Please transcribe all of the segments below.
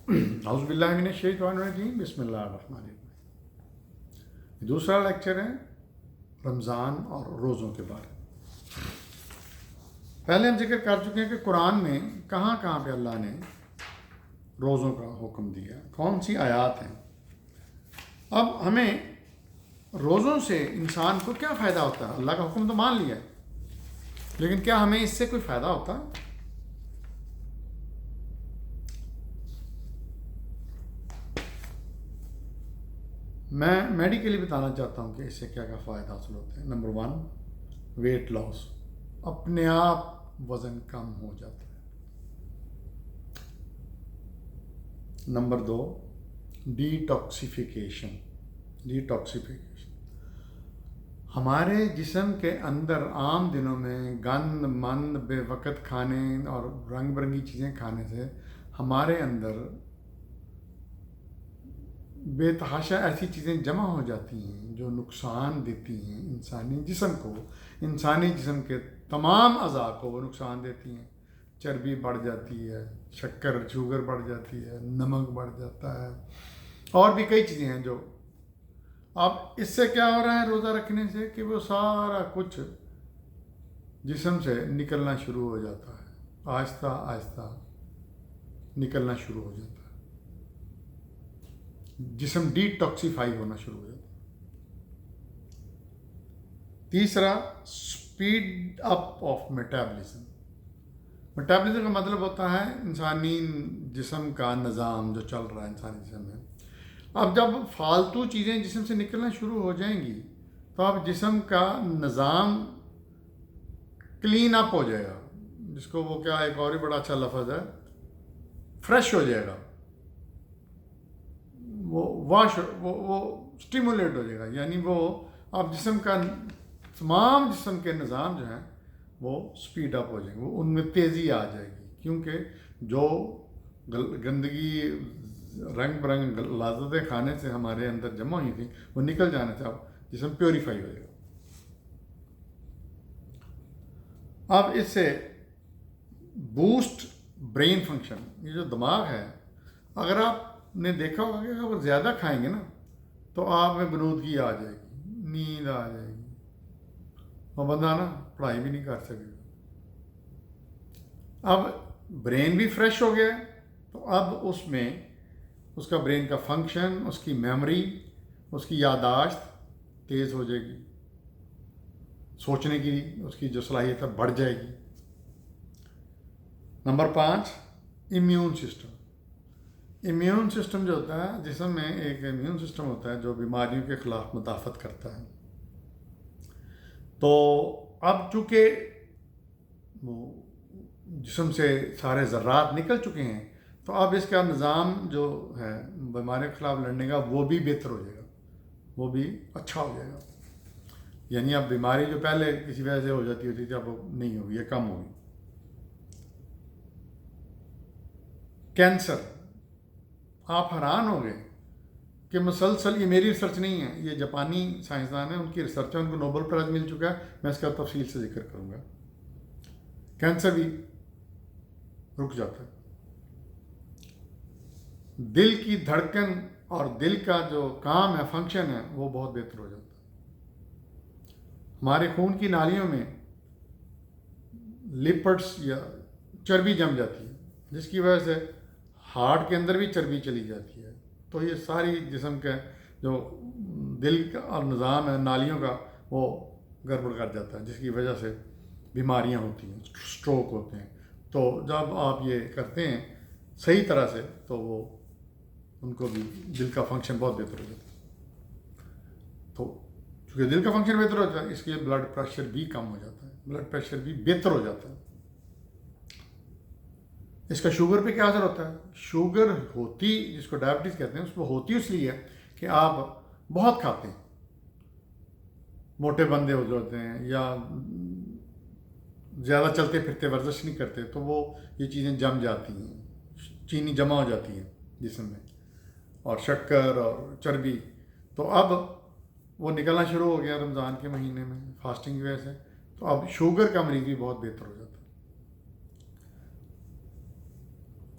اعوذ باللہ من الشیطان الرجیم، بسم اللہ الرحمن الرحیم۔ دوسرا لیکچر ہے رمضان اور روزوں کے بارے میں۔ پہلے ہم ذکر کر چکے ہیں کہ قرآن میں کہاں کہاں پہ اللہ نے روزوں کا حکم دیا، کون سی آیات ہیں۔ اب ہمیں روزوں سے انسان کو کیا فائدہ ہوتا ہے؟ اللہ کا حکم تو مان لیا ہے، لیکن کیا ہمیں اس سے کوئی فائدہ ہوتا ہے؟ میں میڈیکلی بتانا چاہتا ہوں کہ اس سے کیا کیا فائدہ حاصل ہوتے ہیں۔ نمبر 1، ویٹ لاس، اپنے آپ وزن کم ہو جاتا ہے۔ Number 2، detoxification. ہمارے جسم کے اندر عام دنوں میں گند مند بے وقت کھانے اور رنگ برنگی چیزیں کھانے سے ہمارے اندر بے تحاشا ایسی چیزیں جمع ہو جاتی ہیں جو نقصان دیتی ہیں انسانی جسم کو، انسانی جسم کے تمام اعضاء کو وہ نقصان دیتی ہیں۔ چربی بڑھ جاتی ہے، شوگر بڑھ جاتی ہے، نمک بڑھ جاتا ہے، اور بھی کئی چیزیں ہیں جو۔ اب اس سے کیا ہو رہا ہے روزہ رکھنے سے کہ وہ سارا کچھ جسم سے نکلنا شروع ہو جاتا ہے، آہستہ آہستہ نکلنا شروع ہو جاتا ہے، جسم ڈی ٹاکسیفائی ہونا شروع ہو جاتا ہے۔ تیسرا، speed up of metabolism. Metabolism کا مطلب ہوتا ہے انسانی جسم کا نظام جو چل رہا ہے انسانی جسم میں۔ اب جب فالتو چیزیں جسم سے نکلنا شروع ہو جائیں گی تو اب جسم کا نظام کلین اپ ہو جائے گا، جس کو وہ کیا ایک اور ہی بڑا اچھا لفظ ہے، فریش ہو جائے گا، وہ اسٹیمولیٹ ہو جائے گا، یعنی وہ اب جسم کا تمام جسم کے نظام جو ہیں وہ سپیڈ اپ ہو جائیں گے، وہ ان میں تیزی آ جائے گی، کیونکہ جو گندگی رنگ برنگ لذتیں کھانے سے ہمارے اندر جمع ہوئی تھیں وہ نکل جانے سے اب جسم پیوریفائی ہو جائے گا۔ اب اس سے بوسٹ برین فنکشن، یہ جو دماغ ہے، اگر آپ نے دیکھا ہوگا کہ اگر زیادہ کھائیں گے نا تو آپ میں غنودگی آ جائے گی، نیند آ جائے گی، وہ بندہ نا پڑھائی بھی نہیں کر سکے گا۔ اب برین بھی فریش ہو گیا تو اب اس میں اس کا برین کا فنکشن، اس کی میموری، اس کی یادداشت تیز ہو جائے گی، سوچنے کی اس کی جو صلاحیت ہے بڑھ جائے گی۔ Number 5، immune system. Immune system جو ہوتا ہے، جسم میں ایک امیون سسٹم ہوتا ہے جو بیماریوں کے خلاف مدافعت کرتا ہے۔ تو اب چونکہ جسم سے سارے ذرات نکل چکے ہیں تو اب اس کا نظام جو ہے بیماریوں کے خلاف لڑنے کا وہ بھی بہتر ہو جائے گا، وہ بھی اچھا ہو جائے گا۔ یعنی اب بیماری جو پہلے کسی وجہ سے ہو جاتی ہوتی تھی اب وہ نہیں ہوگی، یہ کم ہوگی۔ کینسر، آپ حیران ہو گئے کہ مسلسل، یہ میری ریسرچ نہیں ہے، یہ جاپانی سائنسدان ہیں، ان کی ریسرچ ہے، ان کو نوبل پرائز مل چکا ہے، میں اس کا تفصیل سے ذکر کروں گا۔ کینسر بھی رک جاتا ہے، دل کی دھڑکن اور دل کا جو کام ہے، فنکشن ہے، وہ بہت بہتر ہو جاتا ہے۔ ہمارے خون کی نالیوں میں لپڈس یا چربی جم جاتی ہے، جس کی وجہ سے ہارٹ کے اندر بھی چربی چلی جاتی ہے، تو یہ ساری جسم کا جو دل کا اور نظام ہے نالیوں کا وہ گڑبڑ کر جاتا ہے، جس کی وجہ سے بیماریاں ہوتی ہیں، سٹروک ہوتے ہیں۔ تو جب آپ یہ کرتے ہیں صحیح طرح سے تو وہ ان کو بھی دل کا فنکشن بہت بہتر ہو جاتا ہے۔ تو چونکہ دل کا فنکشن بہتر ہوتا ہے اس لیے بلڈ پریشر بھی کم ہو جاتا ہے، بلڈ پریشر بھی بہتر ہو جاتا ہے۔ اس کا شوگر پہ کیا اثر ہوتا ہے؟ شوگر ہوتی، جس کو ڈائبٹیز کہتے ہیں، اس کو ہوتی اس لیے کہ آپ بہت کھاتے ہیں، موٹے بندے ہو جاتے ہیں یا زیادہ چلتے پھرتے ورزش نہیں کرتے تو وہ یہ چیزیں جم جاتی ہیں، چینی جمع ہو جاتی ہے جسم میں، اور شکر اور چربی۔ تو اب وہ نکلنا شروع ہو گیا رمضان کے مہینے میں فاسٹنگ کی وجہ سے، تو اب شوگر کا مریض بھی بہت بہتر ہو جاتا ہے۔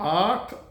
8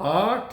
8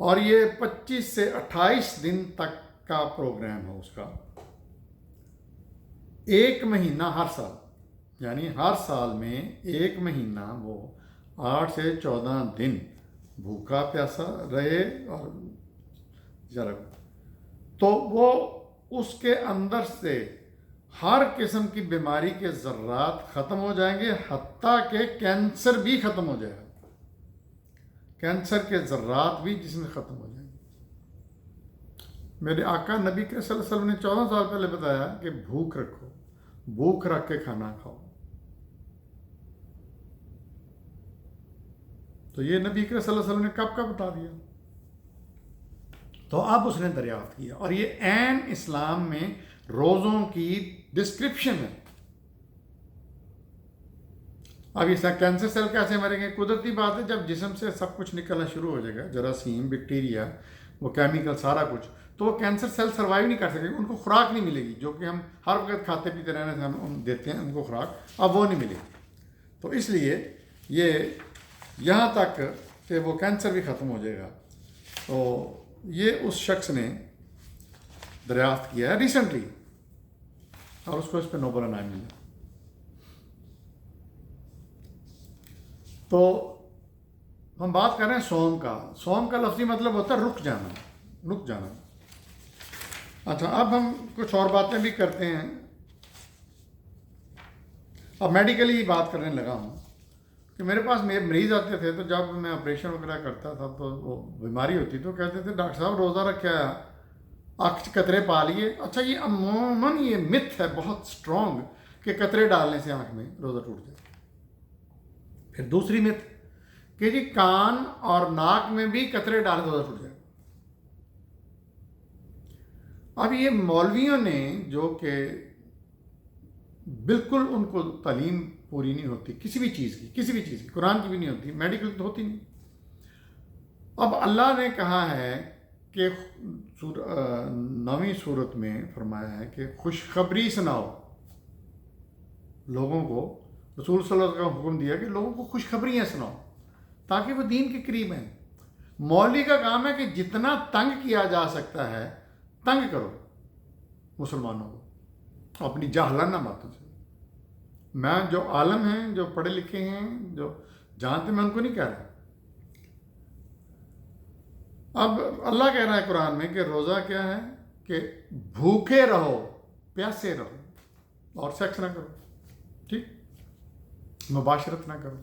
اور یہ 25 سے 28 دن تک کا پروگرام ہے اس کا، 1 مہینہ ہر سال، یعنی ہر سال میں 1 مہینہ وہ 8 سے 14 دن بھوکا پیاسا رہے اور تو وہ اس کے اندر سے ہر قسم کی بیماری کے ذرات ختم ہو جائیں گے، حتیٰ کہ کینسر بھی ختم ہو جائے گا، کینسر کے ذرات بھی جسم میں ختم ہو جائیں گے۔ میرے آقا نبی کے صلی اللہ علیہ وسلم نے 14 سال پہلے بتایا کہ بھوک رکھو، بھوک رکھ کے کھانا کھاؤ۔ تو یہ نبی کے صلی اللہ علیہ وسلم نے کب کا بتا دیا، تو اب اس نے دریافت کیا، اور یہ عین اسلام میں روزوں کی ڈسکرپشن ہے۔ اب یہ کینسر سیل کیسے مریں گے؟ قدرتی بات ہے، جب جسم سے سب کچھ نکلنا شروع ہو جائے گا، جراثیم، بیکٹیریا، وہ کیمیکل، سارا کچھ، تو وہ کینسر سیل سروائیو نہیں کر سکے، ان کو خوراک نہیں ملے گی، جو کہ ہم ہر وقت کھاتے پیتے رہنے سے ہم دیتے ہیں ان کو خوراک، اب وہ نہیں ملے گی۔ تو اس لیے یہ یہاں تک کہ وہ کینسر بھی ختم ہو جائے گا۔ تو یہ اس شخص نے دریافت کیا ہے ریسنٹلی، اور اس کو اس پہ نوبل انعام ملا۔ تو ہم بات کر رہے ہیں سوم کا۔ سوم کا لفظی مطلب ہوتا ہے رک جانا، رک جانا۔ اچھا، اب ہم کچھ اور باتیں بھی کرتے ہیں۔ اب میڈیکلی بات کرنے لگا ہوں کہ میرے پاس میرے مریض آتے تھے، تو جب میں آپریشن وغیرہ کرتا تھا تو وہ بیماری ہوتی تو کہتے تھے ڈاکٹر صاحب روزہ رکھا ہے، آنکھ قطرے پا لیے۔ اچھا، یہ عموماً یہ متھ ہے بہت اسٹرانگ کہ قطرے ڈالنے سے آنکھ میں روزہ ٹوٹ جائے۔ پھر دوسری متھ کہ جی کان اور ناک میں بھی قطرے ڈالنے سے روزہ ٹوٹ جائے۔ اب یہ مولویوں نے، جو کہ بالکل ان کو تعلیم پوری نہیں ہوتی کسی بھی چیز کی، قرآن کی بھی نہیں ہوتی، میڈیکل تو ہوتی نہیں۔ اب اللہ نے کہا ہے کہ 9ویں سورت میں فرمایا ہے کہ خوشخبری سناؤ لوگوں کو، رسول صلی اللہ علیہ وسلم کا حکم دیا کہ لوگوں کو خوشخبریاں سناؤ تاکہ وہ دین کے قریب ہیں۔ مولوی کا کام ہے کہ جتنا تنگ کیا جا سکتا ہے تنگ کرو مسلمانوں کو اپنی جاہلانہ باتوں سے۔ میں جو عالم ہیں، جو پڑھے لکھے ہیں، جو جانتے، میں ان کو نہیں کہہ رہا۔ اب اللہ کہہ رہا ہے قرآن میں کہ روزہ کیا ہے کہ بھوکے رہو، پیاسے رہو، اور سیکس نہ کرو، ٹھیک، مباشرت نہ کرو۔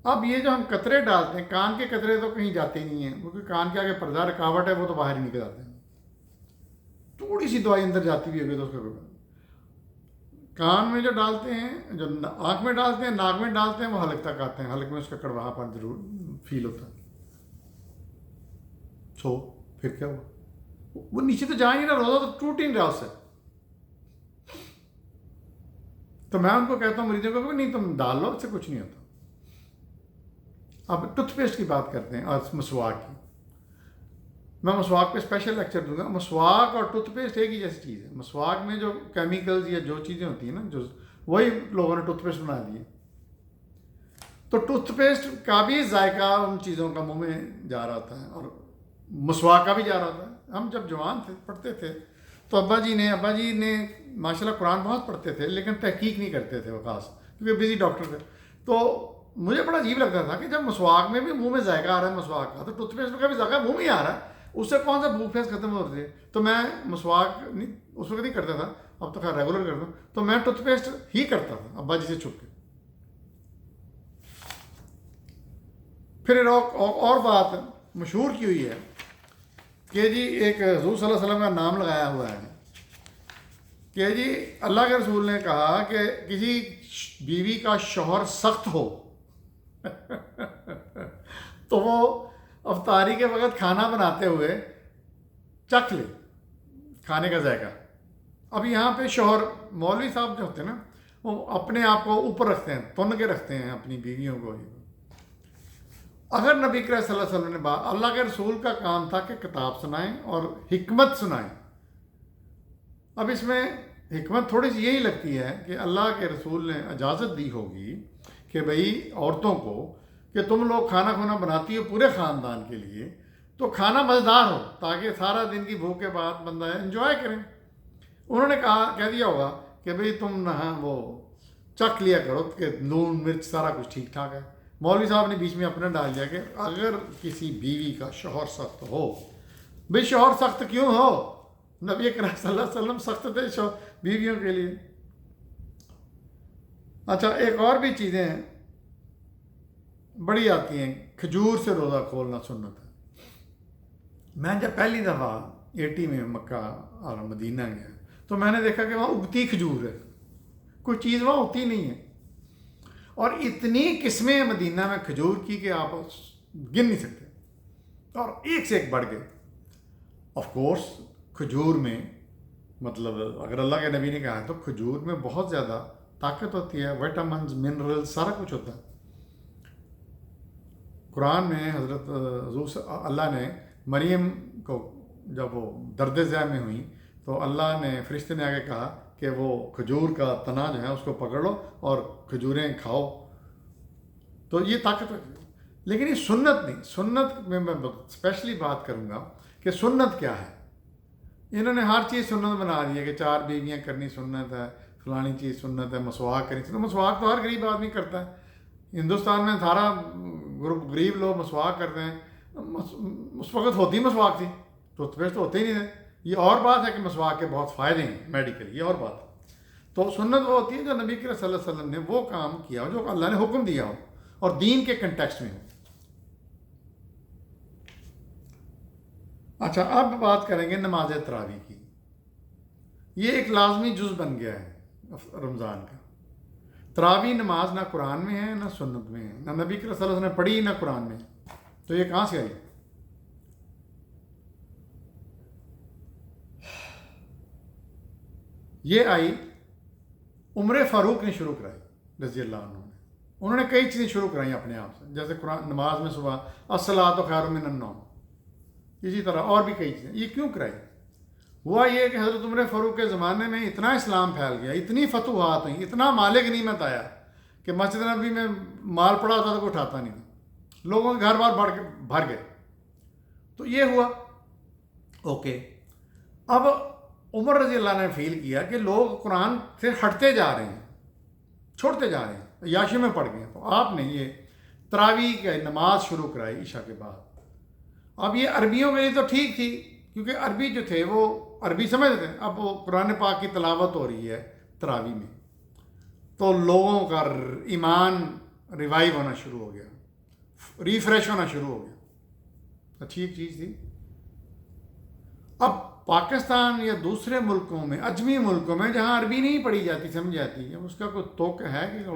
اب یہ جو ہم قطرے ڈالتے ہیں، کان کے قطرے تو کہیں جاتے ہی نہیں ہیں، کیونکہ کان کے آگے پردہ رکاوٹ ہے، وہ تو باہر ہی نکل آتے ہیں۔ تھوڑی سی دوائی اندر جاتی بھی ہوگی تو اس کا کوئی، کان میں جو ڈالتے ہیں، جو آنکھ میں ڈالتے ہیں، ناک میں ڈالتے ہیں، وہ حلق تک آتے ہیں، حلق میں اس کا کڑواہا پن ضرور فیل ہوتا ہے۔ پھر کیا ہوا؟ وہ نیچے تو جا ہی نہیں رہا، روزہ تو ٹوٹ ہی نہیں رہا اس سے۔ تو میں ان کو کہتا ہوں مریضوں کو کہ نہیں تم ڈال لو، اس سے کچھ نہیں ہوتا۔ اب ٹوتھ پیسٹ کی بات کرتے ہیں اور مسواک کی۔ میں مسواک پہ اسپیشل لیکچر دوں گا۔ مسواک اور ٹوتھ پیسٹ ایک ہی جیسی چیز ہے۔ مسواک میں جو کیمیکلز یا جو چیزیں ہوتی ہیں نا، جو وہی لوگوں نے ٹوتھ پیسٹ بنا دی ہے۔ تو ٹوتھ پیسٹ کا بھی ذائقہ ان چیزوں کا منہ میں جا رہا ہوتا ہے، اور مسواک کا بھی جا رہا ہوتا ہے۔ ہم جب جوان تھے، پڑھتے تھے، تو ابا جی نے ماشاءاللہ قرآن بہت پڑھتے تھے، لیکن تحقیق نہیں کرتے تھے وہ خاص، کیونکہ بزی ڈاکٹر تھے۔ تو مجھے بڑا عجیب لگتا تھا کہ جب مسواک میں بھی منہ میں ذائقہ آ رہا ہے مسواک کا، تو ٹوتھ پیسٹ کا بھی ذائقہ منہ میں آ رہا ہے، اس سے کون سا بھوک پیاس ختم ہو رہی ہے؟ تو میں مسواک اس وقت نہیں کرتا تھا، اب تو خیر ریگولر کرتا ہوں، تو میں ٹوتھ پیسٹ ہی کرتا تھا ابا جی سے چھپ کے۔ پھر اور بات مشہور کی ہوئی ہے کہ جی ایک حضور صلی اللہ علیہ وسلم کا نام لگایا ہوا ہے کہ جی اللہ کے رسول نے کہا کہ کسی بیوی کا شوہر سخت ہو تو وہ افطاری کے وقت کھانا بناتے ہوئے چکھ لے کھانے کا ذائقہ۔ اب یہاں پہ شوہر، مولوی صاحب جو ہوتے ہیں نا، وہ اپنے آپ کو اوپر رکھتے ہیں، تن کے رکھتے ہیں اپنی بیویوں کو۔ اگر نبی کریم صلی اللہ علیہ وسلم نے اللہ کے رسول کا کام تھا کہ کتاب سنائیں اور حکمت سنائیں۔ اب اس میں حکمت تھوڑی سی یہی لگتی ہے کہ اللہ کے رسول نے اجازت دی ہوگی کہ بھئی عورتوں کو کہ تم لوگ کھانا کھانا بناتی ہو پورے خاندان کے لیے تو کھانا مزیدار ہو تاکہ سارا دن کی بھوک کے بعد بندہ انجوائے کریں. انہوں نے کہہ دیا ہوگا کہ بھئی تم نہ وہ چکھ لیا کرو کہ لون مرچ سارا کچھ ٹھیک ٹھاک ہے. مولوی صاحب نے بیچ میں اپنا ڈال دیا کہ اگر کسی بیوی کا شوہر سخت ہو، بھئی شوہر سخت کیوں ہو؟ نبی کریم صلی اللہ علیہ وسلم سخت تھے بیویوں کے لیے. اچھا ایک اور بھی چیزیں ہیں بڑی آتی ہیں. کھجور سے روزہ کھولنا سنت ہے. میں جب پہلی دفعہ 80 میں مکہ اور مدینہ گیا تو میں نے دیکھا کہ وہاں اگتی کھجور ہے، کوئی چیز وہاں ہوتی نہیں ہے، اور اتنی قسمیں مدینہ میں کھجور کی کہ آپ گن نہیں سکتے، اور ایک سے ایک بڑھ گئے. آف کورس کھجور میں مطلب اگر اللہ کے نبی نے کہا ہے تو کھجور میں بہت زیادہ طاقت ہوتی ہے، وٹامنز، منرل، سارا کچھ ہوتا ہے. قرآن میں حضرت اللہ نے مریم کو جب وہ درد ذیل میں ہوئیں تو اللہ نے فرشتے نے آگے کہا کہ وہ کھجور کا تنا جو ہے اس کو پکڑ لو اور کھجوریں کھاؤ. تو یہ طاقت ہے. لیکن یہ سنت نہیں. سنت میں اسپیشلی بات کروں گا کہ سنت کیا ہے. انہوں نے ہر چیز سنت بنا دی ہے کہ 4 بیویاں کرنی سنت ہے، فلانی چیز سنت ہے، مسواک کرنی سنت. مسواک تو ہر غریب آدمی کرتا ہے. ہندوستان میں سارا غریب لوگ مسواک کرتے ہیں. اس وقت ہوتی مسواک تھی، ٹوتھ پیسٹ تو ہوتے ہی نہیں تھے. یہ اور بات ہے کہ مسواک کے بہت فائدے ہیں میڈیکل، یہ اور بات ہے. تو سنت وہ ہوتی ہے جو نبی کریم صلی اللہ علیہ وسلم نے وہ کام کیا ہو جو اللہ نے حکم دیا ہو اور دین کے کنٹیکسٹ میں ہو. اچھا اب بات کریں گے نماز تراویح کی. یہ ایک لازمی جز بن گیا ہے رمضان کا. تراویح نماز نہ قرآن میں ہے نہ سنت میں ہے، نہ نبی کریم صلی اللہ علیہ وسلم نے پڑھی نہ قرآن میں. تو یہ کہاں سے آئی؟ یہ آئی عمر فاروق نے شروع کرائی رضی اللہ عنہ نے. انہوں نے کئی چیزیں شروع کرائی اپنے آپ سے، جیسے قرآن نماز میں صبح الصلاۃ خیر من النوم، اسی طرح اور بھی کئی چیزیں. یہ کیوں کرائی؟ ہوا یہ کہ حضرت عمر فاروق کے زمانے میں اتنا اسلام پھیل گیا، اتنی فتوحات ہوئیں، اتنا مال غنیمت آیا کہ مسجد نبی میں مال پڑا ہوتا تو کوئی اٹھاتا نہیں تھا، لوگوں کے گھر بار بھر گئے. تو یہ ہوا اوکے. اب عمر رضی اللہ نے فیل کیا کہ لوگ قرآن سے ہٹتے جا رہے ہیں، چھوڑتے جا رہے ہیں، عیاشی میں پڑ گئے. تو آپ نے یہ تراویح کی نماز شروع کرائی عشاء کے بعد. اب یہ عربیوں کے لیے تو ٹھیک تھی کیونکہ عربی جو تھے وہ عربی سمجھتے تھے. اب وہ قرآن پاک کی تلاوت ہو رہی ہے تراویح میں تو لوگوں کا ایمان ریوائیو ہونا شروع ہو گیا، ریفریش ہونا شروع ہو گیا. اچھی ایک چیز تھی. اب پاکستان یا دوسرے ملکوں میں، اجمی ملکوں میں جہاں عربی نہیں پڑھی جاتی سمجھ جاتی ہے، اس کا کوئی توق ہے کہ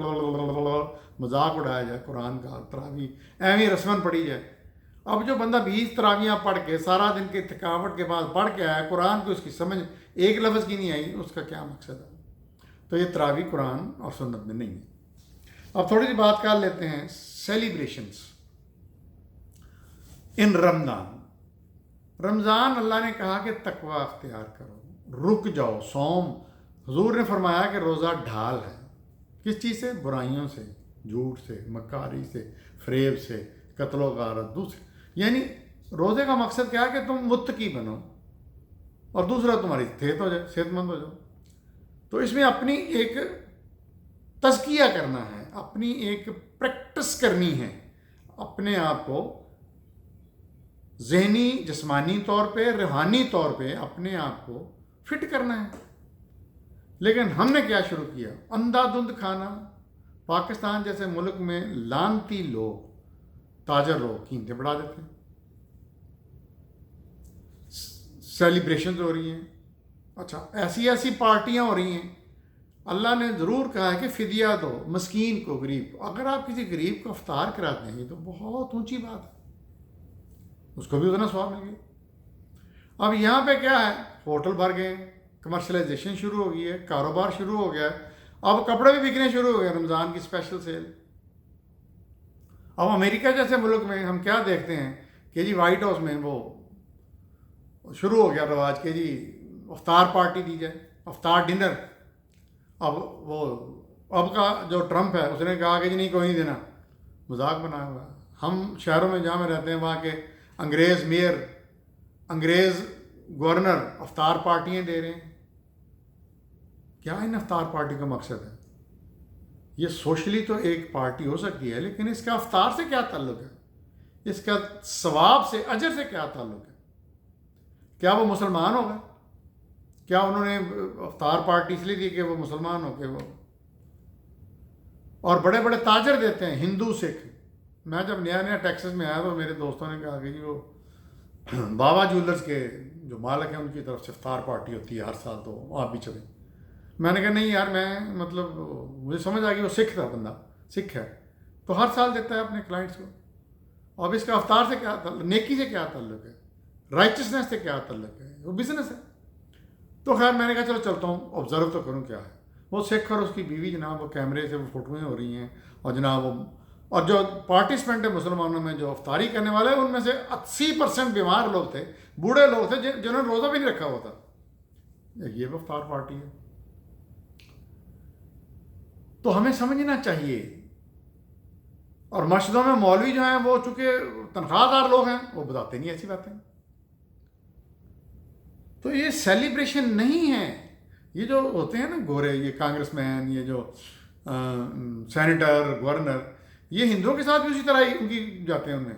مذاق اڑایا جائے قرآن کا، تراویح ایویں رسماً پڑھی جائے. اب جو بندہ 20 تراویحاں پڑھ کے سارا دن کی تھکاوٹ کے بعد پڑھ کے آیا، قرآن کی اس کی سمجھ ایک لفظ کی نہیں آئی، اس کا کیا مقصد ہے؟ تو یہ تراویح قرآن اور سنت میں نہیں ہے. اب تھوڑی سی بات کر لیتے ہیں سیلیبریشنز ان رمضان. رمضان اللہ نے کہا کہ تقوی اختیار کرو، رک جاؤ. صوم حضور نے فرمایا کہ روزہ ڈھال ہے. کس چیز سے؟ برائیوں سے، جھوٹ سے، مکاری سے، فریب سے، قتل و غارت. دوسرے یعنی روزے کا مقصد کیا ہے کہ تم متقی بنو اور دوسرا تمہاری صحت مند ہو جاؤ. تو اس میں اپنی ایک تزکیہ کرنا ہے، اپنی ایک پریکٹس کرنی ہے، اپنے آپ کو ذہنی، جسمانی طور پہ، روحانی طور پہ اپنے آپ کو فٹ کرنا ہے. لیکن ہم نے کیا شروع کیا؟ اندھا دھند کھانا. پاکستان جیسے ملک میں لانتی لوگ، تاجر لوگ قیمتیں بڑھا دیتے ہیں. سیلیبریشنز ہو رہی ہیں. اچھا ایسی پارٹیاں ہو رہی ہیں. اللہ نے ضرور کہا ہے کہ فدیہ دو مسکین کو، غریب کو. اگر آپ کسی غریب کو افطار کراتے ہیں تو بہت اونچی بات ہے، اس کو بھی اتنا ثواب مل گیا. اب یہاں پہ کیا ہے؟ ہوٹل بھر گئے، کمرشلائزیشن شروع ہو گئی ہے، کاروبار شروع ہو گیا ہے. اب کپڑے بھی بکنے شروع ہو گئے، رمضان کی اسپیشل سیل. اب امریکہ جیسے ملک میں ہم کیا دیکھتے ہیں کہ جی وائٹ ہاؤس میں وہ شروع ہو گیا رواج کہ جی افطار پارٹی دی جائے، افطار ڈنر. اب کا جو ٹرمپ ہے اس نے کہا کہ جی نہیں، کوئی نہیں دینا. مذاق بنایا ہوا ہے. ہم شہروں میں جہاں میں رہتے ہیں وہاں کے انگریز میئر، انگریز گورنر افطار پارٹیاں دے رہے ہیں. کیا ان افطار پارٹی کا مقصد ہے؟ یہ سوشلی تو ایک پارٹی ہو سکتی ہے، لیکن اس کا افطار سے کیا تعلق ہے؟ اس کا ثواب سے، اجر سے کیا تعلق ہے؟ کیا وہ مسلمان ہوگا؟ کیا انہوں نے افطار پارٹی اس لیے دی کہ وہ مسلمان ہو کے وہ؟ اور بڑے بڑے تاجر دیتے ہیں، ہندو سکھ. میں جب نیا نیا ٹیکسس میں آیا تو میرے دوستوں نے کہا کہ جی وہ بابا جولرز کے جو مالک ہیں ان کی طرف سے افطار پارٹی ہوتی ہے ہر سال، تو آپ بھی چلیں. میں نے کہا نہیں یار، میں مطلب مجھے سمجھ آ گئی وہ سکھ تھا، بندہ سکھ ہے تو ہر سال دیتا ہے اپنے کلائنٹس کو. اب اس کا افطار سے کیا تعلق، نیکی سے کیا تعلق ہے، رائچسنس سے کیا تعلق ہے؟ وہ بزنس ہے. تو خیر میں نے کہا چلو چلتا ہوں آبزرو تو کروں کیا ہے. وہ سکھ اور اس کی بیوی جناب وہ کیمرے سے وہ فوٹویں ہو رہی ہیں، اور جناب وہ اور جو پارٹیسپینٹ ہیں مسلمانوں میں جو افطاری کرنے والے ان میں سے 80% بیمار لوگ تھے، بوڑھے لوگ تھے جنہوں نے روزہ بھی نہیں رکھا ہوا تھا. یہ بھی افطار پارٹی ہے. تو ہمیں سمجھنا چاہیے. اور مسجدوں میں مولوی جو ہیں وہ چونکہ تنخواہ دار لوگ ہیں وہ بتاتے نہیں ایسی باتیں. تو یہ سیلیبریشن نہیں ہے. یہ جو ہوتے ہیں نا گورے، یہ کانگریس مین، یہ جو سینیٹر، گورنر، یہ ہندوؤں کے ساتھ بھی اسی طرح ہی ان کی جاتے ہیں ان میں.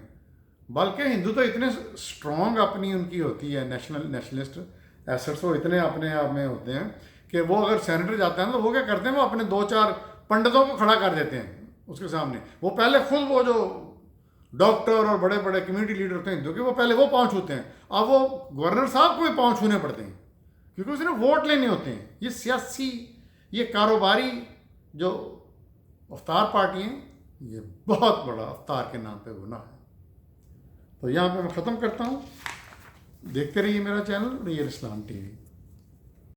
بلکہ ہندو تو اتنے اسٹرانگ اپنی ان کی ہوتی ہے نیشنلسٹ ایسٹس، وہ اتنے اپنے آپ میں ہوتے ہیں کہ وہ اگر سینیٹر جاتا ہے تو وہ کیا کرتے ہیں، وہ اپنے 2-4 پنڈتوں کو کھڑا کر دیتے ہیں اس کے سامنے. وہ پہلے خود وہ جو ڈاکٹر اور بڑے بڑے کمیونٹی لیڈر ہوتے ہیں ہندو کے، وہ پہلے وہ پاؤں چھوتے ہیں. اب وہ گورنر صاحب کو بھی پاؤں چھونے پڑتے ہیں کیونکہ اس نے ووٹ لینے ہوتے ہیں. یہ سیاسی، یہ کاروباری جو افطار پارٹی ہیں، یہ بہت بڑا افطار کے نام پہ گناہ ہے. تو یہاں پہ میں ختم کرتا ہوں. دیکھتے رہیے میرا چینل ریئل اسلام ٹی وی.